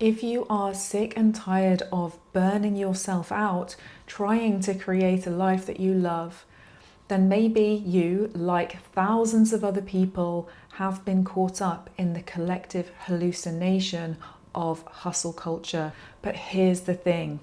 If you are sick and tired of burning yourself out, trying to create a life that you love, then maybe you, like thousands of other people, have been caught up in the collective hallucination of hustle culture. But here's the thing,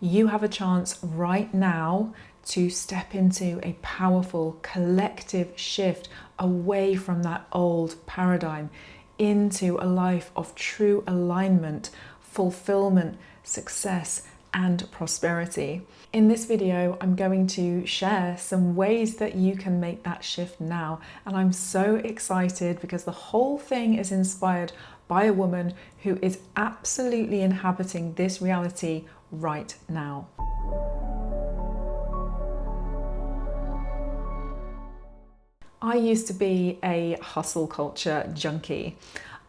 you have a chance right now to step into a powerful collective shift away from that old paradigm into a life of true alignment, fulfillment, success, and prosperity. In this video, I'm going to share some ways that you can make that shift now. And I'm so excited because the whole thing is inspired by a woman who is absolutely inhabiting this reality right now. I used to be a hustle culture junkie.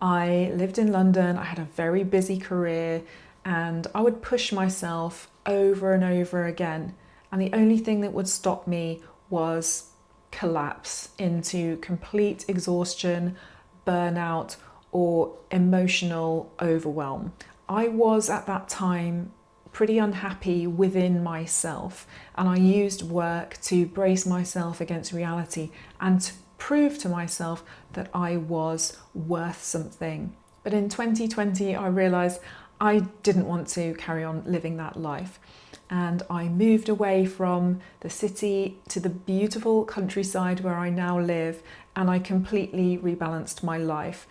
I lived in London, I had a very busy career, and I would push myself over and over again. And the only thing that would stop me was collapse into complete exhaustion, burnout, or emotional overwhelm. I was at that time pretty unhappy within myself, and I used work to brace myself against reality and to prove to myself that I was worth something. But in 2020, I realized I didn't want to carry on living that life, and I moved away from the city to the beautiful countryside where I now live, and I completely rebalanced my life.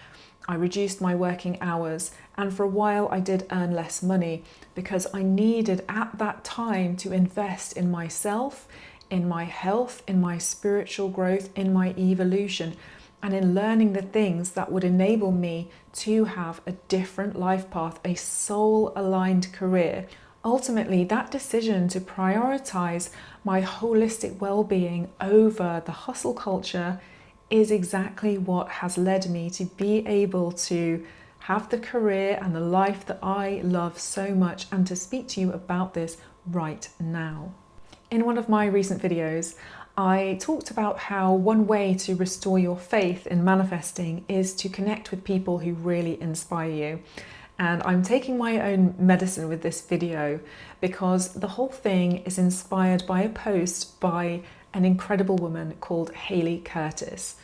I reduced my working hours, and for a while I did earn less money because I needed at that time to invest in myself, in my health, in my spiritual growth, in my evolution, and in learning the things that would enable me to have a different life path, a soul-aligned career. Ultimately, that decision to prioritize my holistic well-being over the hustle culture is exactly what has led me to be able to have the career and the life that I love so much, and to speak to you about this right now. In one of my recent videos, I talked about how one way to restore your faith in manifesting is to connect with people who really inspire you. And I'm taking my own medicine with this video because the whole thing is inspired by a post by an incredible woman called Hayley Curtis.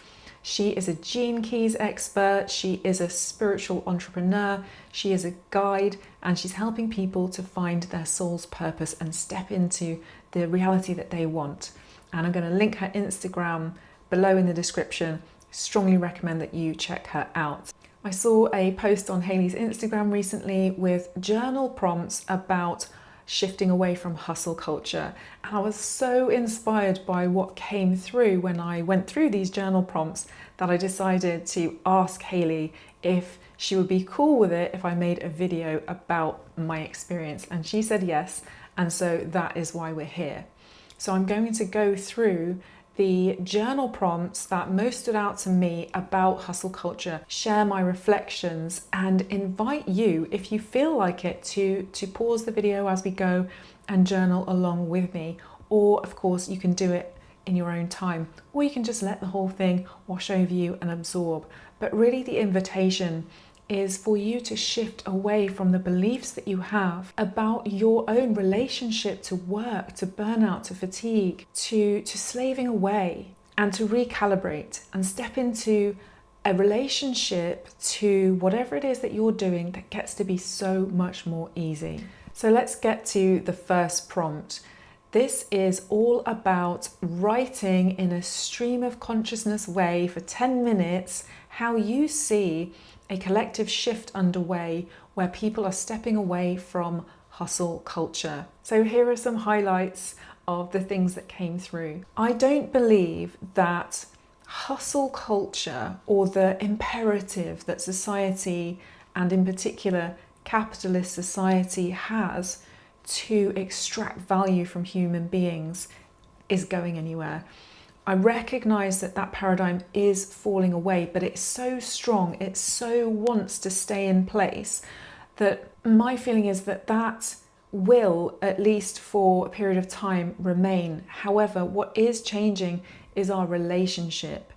She is a Gene Keys expert, she is a spiritual entrepreneur, she is a guide, and she's helping people to find their soul's purpose and step into the reality that they want. And I'm going to link her Instagram below in the description. Strongly recommend that you check her out. I saw a post on Hayley's Instagram recently with journal prompts about shifting away from hustle culture, and I was so inspired by what came through when I went through these journal prompts that I decided to ask Hayley if she would be cool with it if I made a video about my experience, and she said yes, and so that is why we're here. So I'm going to go through the journal prompts that most stood out to me about hustle culture, share my reflections, and invite you, if you feel like it, to pause the video as we go and journal along with me. Or of course you can do it in your own time, or you can just let the whole thing wash over you and absorb. But really the invitation is for you to shift away from the beliefs that you have about your own relationship to work, to burnout, to fatigue, to slaving away, and to recalibrate and step into a relationship to whatever it is that you're doing that gets to be so much more easy. So let's get to the first prompt. This is all about writing in a stream of consciousness way for 10 minutes how you see a collective shift underway where people are stepping away from hustle culture. So here are some highlights of the things that came through. I don't believe that hustle culture, or the imperative that society, and in particular capitalist society, has to extract value from human beings, is going anywhere. I recognize that that paradigm is falling away, but it's so strong, it so wants to stay in place, that my feeling is that that will, at least for a period of time, remain. However, what is changing is our relationship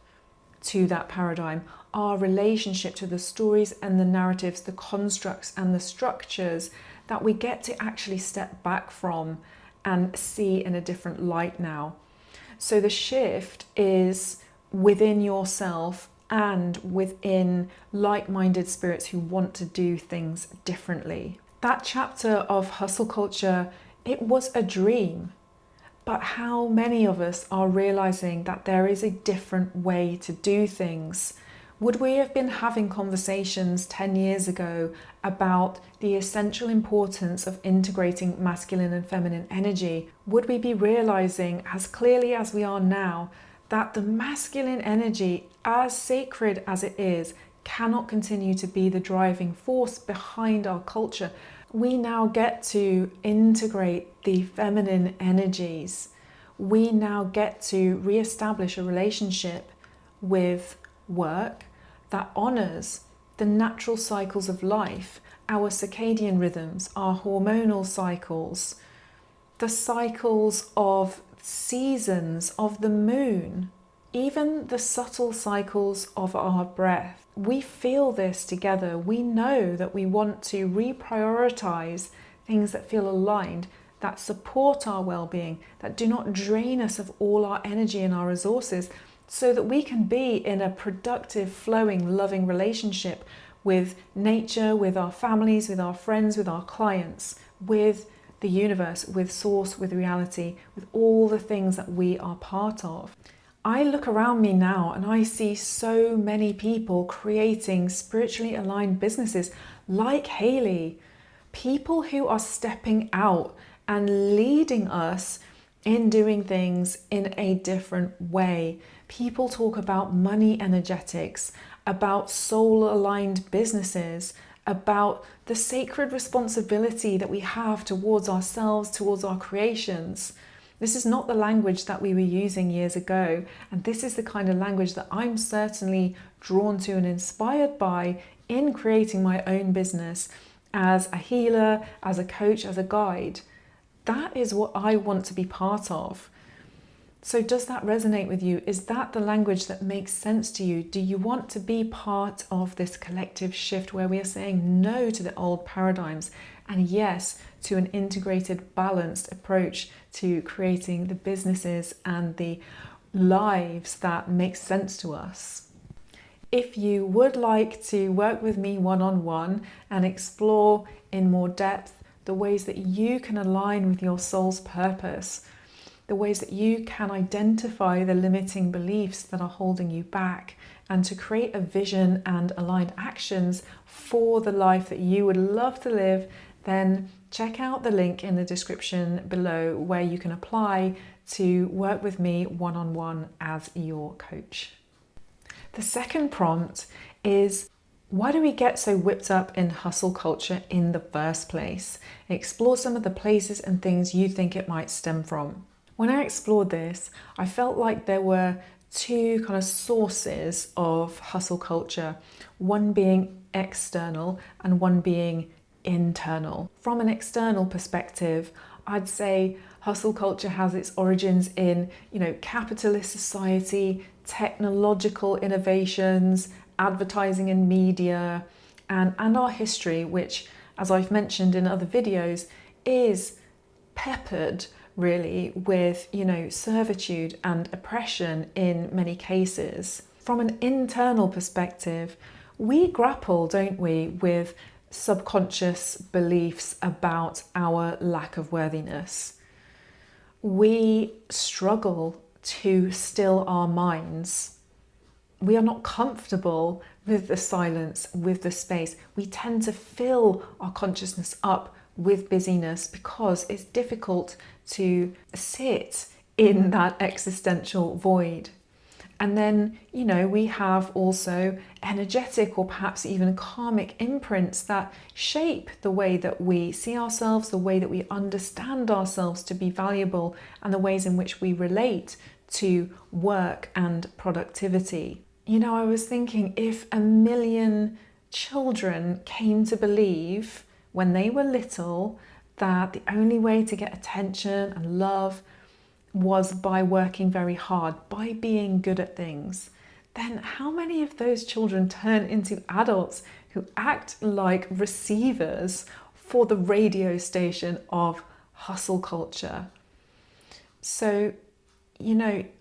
to that paradigm, our relationship to the stories and the narratives, the constructs and the structures that we get to actually step back from and see in a different light now. So the shift is within yourself and within like-minded spirits who want to do things differently. That chapter of hustle culture, it was a dream. But how many of us are realizing that there is a different way to do things? Would we have been having conversations 10 years ago about the essential importance of integrating masculine and feminine energy? Would we be realizing as clearly as we are now that the masculine energy, as sacred as it is, cannot continue to be the driving force behind our culture? We now get to integrate the feminine energies. We now get to re-establish a relationship with work that honors the natural cycles of life, our circadian rhythms, our hormonal cycles, the cycles of seasons, of the moon, even the subtle cycles of our breath. We feel this together. We know that we want to reprioritize things that feel aligned, that support our well-being, that do not drain us of all our energy and our resources, so that we can be in a productive, flowing, loving relationship with nature, with our families, with our friends, with our clients, with the universe, with source, with reality, with all the things that we are part of. I look around me now and I see so many people creating spiritually aligned businesses like Hayley, people who are stepping out and leading us in doing things in a different way. People talk about money energetics, about soul-aligned businesses, about the sacred responsibility that we have towards ourselves, towards our creations. This is not the language that we were using years ago, and this is the kind of language that I'm certainly drawn to and inspired by in creating my own business as a healer, as a coach, as a guide. That is what I want to be part of. So does that resonate with you? Is that the language that makes sense to you? Do you want to be part of this collective shift where we are saying no to the old paradigms and yes to an integrated, balanced approach to creating the businesses and the lives that make sense to us? If you would like to work with me one-on-one and explore in more depth the ways that you can align with your soul's purpose, the ways that you can identify the limiting beliefs that are holding you back, and to create a vision and aligned actions for the life that you would love to live, then check out the link in the description below where you can apply to work with me one-on-one as your coach. The second prompt is, why do we get so whipped up in hustle culture in the first place? Explore some of the places and things you think it might stem from. When I explored this, I felt like there were two kind of sources of hustle culture, one being external and one being internal. From an external perspective, I'd say hustle culture has its origins in, capitalist society, technological innovations, advertising and media, and our history, which, as I've mentioned in other videos, is peppered really with, servitude and oppression in many cases. From an internal perspective, we grapple, don't we, with subconscious beliefs about our lack of worthiness. We struggle to still our minds. We are not comfortable with the silence, with the space. We tend to fill our consciousness up with busyness because it's difficult to sit in that existential void. And then, we have also energetic or perhaps even karmic imprints that shape the way that we see ourselves, the way that we understand ourselves to be valuable, and the ways in which we relate to work and productivity. I was thinking, if 1 million children came to believe when they were little that the only way to get attention and love was by working very hard, by being good at things, then how many of those children turn into adults who act like receivers for the radio station of hustle culture? So,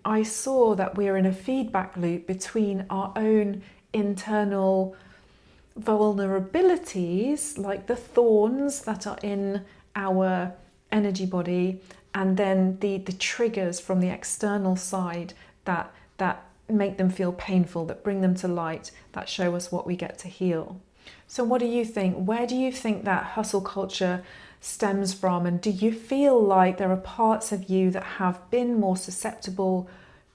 I saw that we're in a feedback loop between our own internal vulnerabilities, like the thorns that are in our energy body, and then the triggers from the external side that make them feel painful, that bring them to light, that show us what we get to heal. So what do you think? Where do you think that hustle culture stems from? And do you feel like there are parts of you that have been more susceptible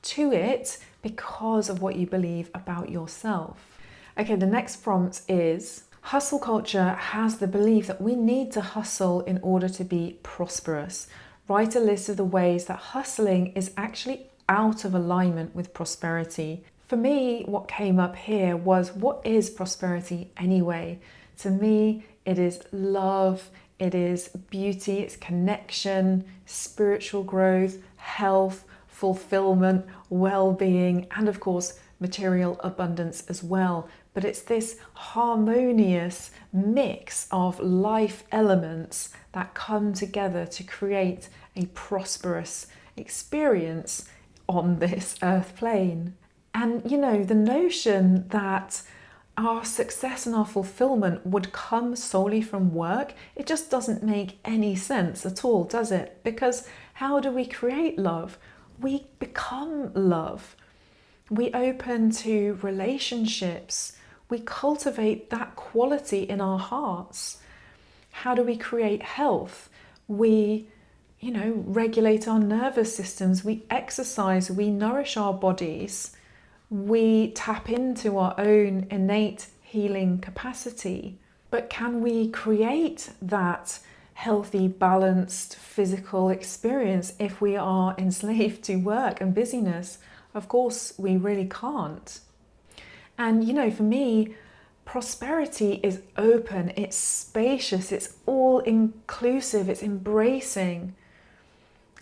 to it because of what you believe about yourself? Okay, the next prompt is: hustle culture has the belief that we need to hustle in order to be prosperous. Write a list of the ways that hustling is actually out of alignment with prosperity. For me, what came up here was, what is prosperity anyway? To me, it is love, it is beauty, it's connection, spiritual growth, health, fulfillment, well-being, and of course, material abundance as well. But it's this harmonious mix of life elements that come together to create a prosperous experience on this earth plane. And the notion that our success and our fulfillment would come solely from work, it just doesn't make any sense at all, does it? Because how do we create love? We become love. We open to relationships. We cultivate that quality in our hearts. How do we create health? We regulate our nervous systems, we exercise, we nourish our bodies, we tap into our own innate healing capacity. But can we create that healthy, balanced physical experience if we are enslaved to work and busyness? Of course, we really can't. And for me, prosperity is open, it's spacious, it's all inclusive, it's embracing.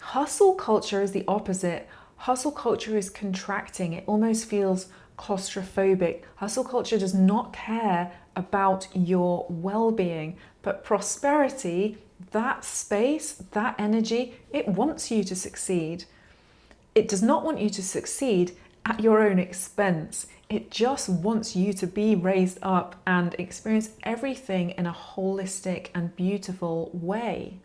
Hustle culture is the opposite. Hustle culture is contracting. It almost feels claustrophobic. Hustle culture does not care about your well-being, but prosperity, that space, that energy, it wants you to succeed. It does not want you to succeed at your own expense. It just wants you to be raised up and experience everything in a holistic and beautiful way.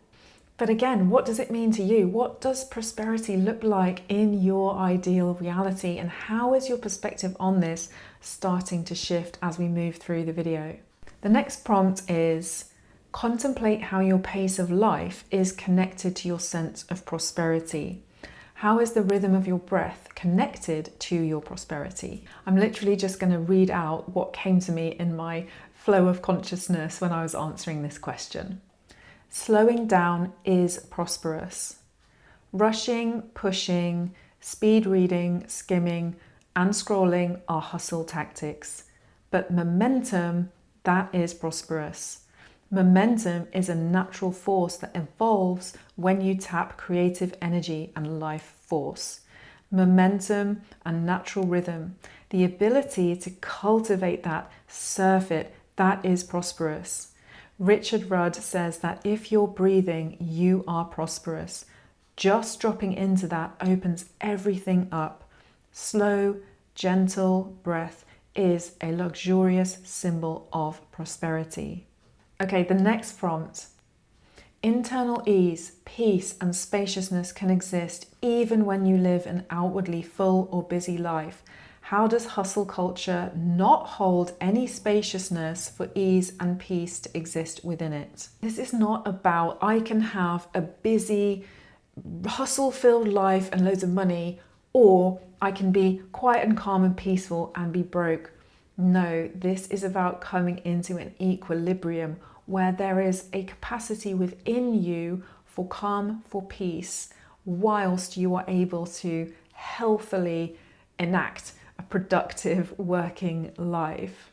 But again, what does it mean to you? What does prosperity look like in your ideal reality? And how is your perspective on this starting to shift as we move through the video? The next prompt is: contemplate how your pace of life is connected to your sense of prosperity. How is the rhythm of your breath connected to your prosperity? I'm literally just going to read out what came to me in my flow of consciousness when I was answering this question. Slowing down is prosperous. Rushing, pushing, speed reading, skimming, and scrolling are hustle tactics. But momentum, that is prosperous. Momentum is a natural force that evolves when you tap creative energy and life force. Momentum and natural rhythm, the ability to cultivate that, surf it, that is prosperous. Richard Rudd says that if you're breathing, you are prosperous. Just dropping into that opens everything up. Slow, gentle breath is a luxurious symbol of prosperity. Okay, the next prompt. Internal ease, peace, and spaciousness can exist even when you live an outwardly full or busy life. How does hustle culture not hold any spaciousness for ease and peace to exist within it? This is not about, I can have a busy, hustle-filled life and loads of money, or I can be quiet and calm and peaceful and be broke. No, this is about coming into an equilibrium where there is a capacity within you for calm, for peace, whilst you are able to healthily enact a productive working life.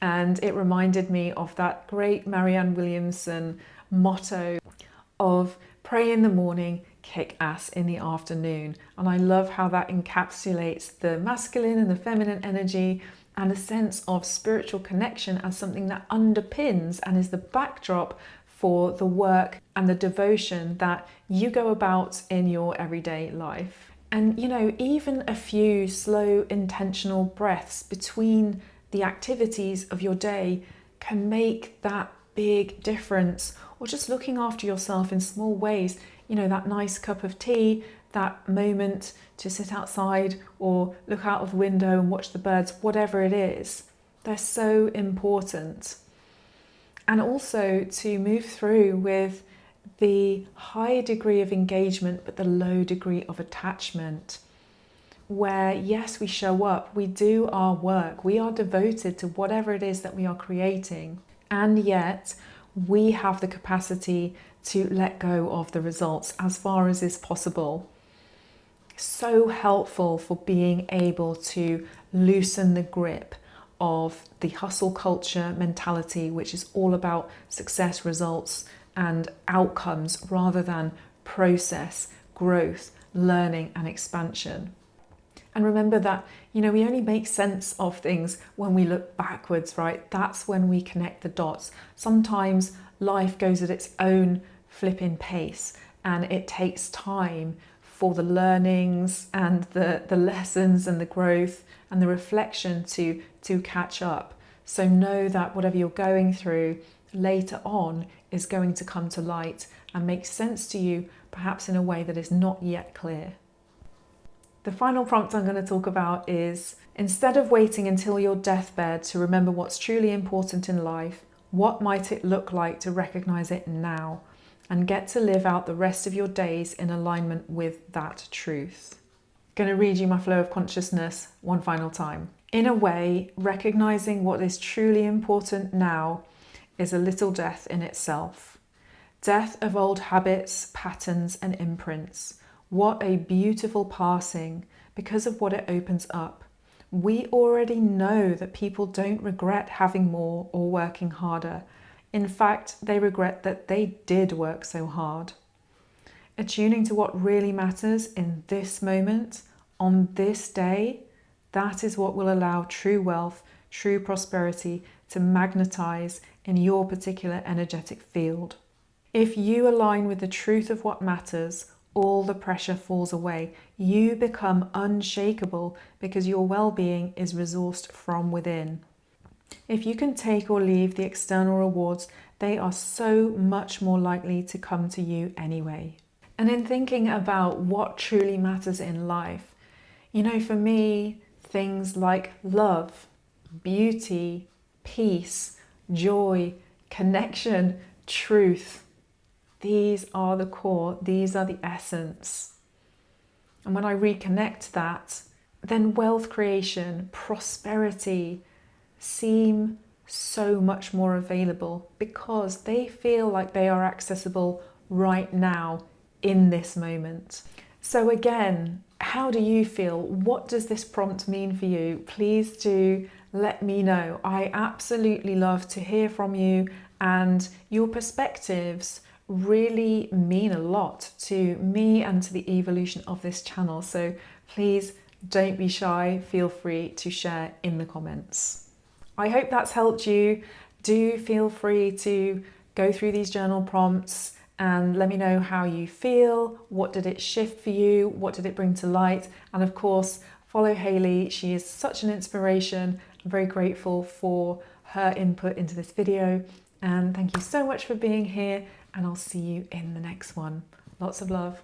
And it reminded me of that great Marianne Williamson motto of pray in the morning, kick ass in the afternoon. And I love how that encapsulates the masculine and the feminine energy and a sense of spiritual connection as something that underpins and is the backdrop for the work and the devotion that you go about in your everyday life. And you know, even a few slow, intentional breaths between the activities of your day can make that big difference. Or just looking after yourself in small ways, you know, that nice cup of tea, that moment to sit outside or look out of the window and watch the birds, whatever it is, they're so important. And also to move through with the high degree of engagement but the low degree of attachment, where yes, we show up, we do our work, we are devoted to whatever it is that we are creating, and yet we have the capacity to let go of the results as far as is possible. So helpful for being able to loosen the grip of the hustle culture mentality, which is all about success, results and outcomes rather than process, growth, learning and expansion. And remember that, you know, we only make sense of things when we look backwards, right? That's when we connect the dots. Sometimes life goes at its own flipping pace and it takes time for the learnings and the lessons and the growth and the reflection to catch up. So know that whatever you're going through later on is going to come to light and make sense to you, perhaps in a way that is not yet clear. The final prompt I'm going to talk about is, instead of waiting until your deathbed to remember what's truly important in life, what might it look like to recognize it now and get to live out the rest of your days in alignment with that truth? I'm going to read you my flow of consciousness one final time. In a way, recognizing what is truly important now is a little death in itself. Death of old habits, patterns and imprints. What a beautiful passing because of what it opens up. We already know that people don't regret having more or working harder. In fact, they regret that they did work so hard. Attuning to what really matters in this moment, on this day, that is what will allow true wealth, true prosperity to magnetize in your particular energetic field. If you align with the truth of what matters, all the pressure falls away. You become unshakable because your well-being is resourced from within. If you can take or leave the external rewards, they are so much more likely to come to you anyway. And in thinking about what truly matters in life, you know, for me, things like love, beauty, peace, joy, connection, truth, these are the core, these are the essence. And when I reconnect that, then wealth creation, prosperity seem so much more available because they feel like they are accessible right now in this moment. So again, how do you feel? What does this prompt mean for you? Please do let me know. I absolutely love to hear from you, and your perspectives really mean a lot to me and to the evolution of this channel. So please don't be shy. Feel free to share in the comments. I hope that's helped you. Do feel free to go through these journal prompts and let me know how you feel. What did it shift for you? What did it bring to light? And of course, follow Hayley. She is such an inspiration. I'm very grateful for her input into this video. And thank you so much for being here. And I'll see you in the next one. Lots of love.